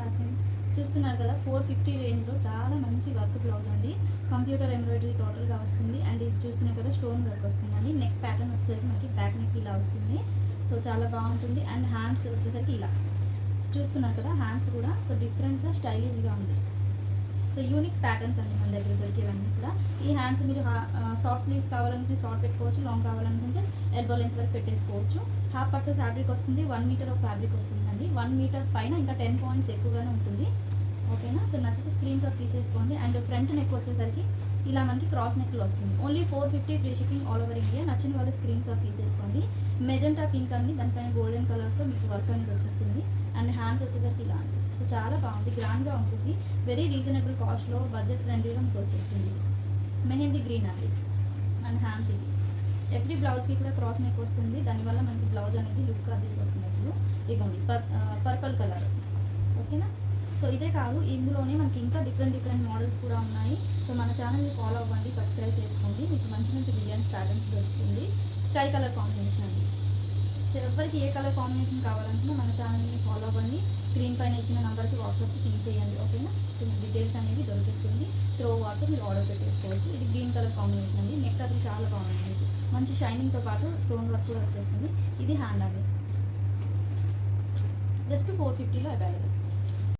Fashion. చూస్తున్నారు కదా 450 రేంజ్లో చాలా మంచి వర్క్ బ్లౌజ్ అండి. కంప్యూటర్ ఎంబ్రాయిడరీ టోటల్గా వస్తుంది. అండ్ ఇది చూస్తున్నారు కదా స్టోన్ వర్క్ వస్తుందండి. నెక్ ప్యాటర్న్ వచ్చేసరికి మనకి బ్యాక్ నెక్ ఇలా వస్తుంది. సో చాలా బాగుంటుంది. అండ్ హ్యాండ్స్ వచ్చేసరికి ఇలా చూస్తున్నారు కదా, హ్యాండ్స్ కూడా సో డిఫరెంట్గా స్టైలిష్గా ఉంది. సో యూనిక్ ప్యాటర్న్స్ అండి మన దగ్గర దొరికేవన్నీ కూడా. ఈ హ్యాండ్స్ మీరు షార్ట్ స్లీవ్స్ కావాలనుకుంటే షార్ట్ పెట్టుకోవచ్చు, లాంగ్ కావాలనుకుంటే ఎల్బో లెంత్ వరకు పెట్టేసుకోవచ్చు. హాఫ్ పట్టు ఫ్యాబ్రిక్ వస్తుంది, 1 మీటర్ ఆఫ్ ఫ్యాబ్రిక్ వస్తుందండి. 1 మీటర్ పైన ఇంకా 10 పాయింట్స్ ఎక్కువగానే ఉంటుంది. ఓకేనా. సో నచ్చితే స్క్రీన్ షాట్ తీసేసుకోండి. అండ్ ఫ్రంట్ నెక్ వచ్చేసరికి ఇలా మనకి క్రాస్ నెక్లో వస్తుంది. Only 450 free shipping all over India. నచ్చిన వాళ్ళు స్క్రీన్ షాట్ తీసేసుకోండి. మెజెంటా పింక్ అండి, దానిపైన గోల్డెన్ కలర్తో మీకు వర్క్ అనేది వచ్చేస్తుంది. అండ్ హ్యాండ్స్ వచ్చేసరికి ఇలా అండి. సో చాలా బాగుంది, గ్రాండ్గా ఉంటుంది. వెరీ రీజనబుల్ కాస్ట్లో బడ్జెట్ ఫ్రెండ్లీగా మీకు వచ్చేస్తుంది. మెహందీ గ్రీన్ అండి. అండ్ హ్యాండ్స్ ఇది ఎవ్రీ బ్లౌజ్కి కూడా క్రాస్ నెక్ వస్తుంది. దానివల్ల మనకి బ్లౌజ్ అనేది లుక్ అదిరిపోతుంది అసలు. ఇదిగోండి పర్పుల్ కలర్. ఓకేనా. సో ఇదే కాదు, ఇందులోనే మనకి ఇంకా డిఫరెంట్ మోడల్స్ కూడా ఉన్నాయి. సో మన ఛానల్ని ఫాలో అవ్వండి, సబ్స్క్రైబ్ చేసుకోండి. మీకు మంచి డిజైన్స్ ప్యాటర్న్స్ దొరుకుతుంది. స్కై కలర్ కాంబినేషన్ అండి. సో ఎవరికి ఏ కలర్ కాంబినేషన్ కావాలనుకున్నా మన ఛానల్ని ఫాలో అవ్వండి. స్క్రీన్ పైన ఇచ్చిన నెంబర్కి వాట్సాప్కి పింక్ చేయండి. ఓకేనా. డీటెయిల్స్ అనేది దొరికిస్తుంది. త్రూ వాట్సాప్ మీరు ఆర్డర్ పెట్టేసుకోవచ్చు. ఇది గ్రీన్ కలర్ కాంబినేషన్ అండి. నెక్ అసలు చాలా బాగుంటుంది. మంచి షైనింగ్తో పాటు స్టోన్ వర్క్ కూడా వచ్చేస్తుంది. ఇది హ్యాండ్ అండి. జస్ట్ 450లో అవైలబుల్.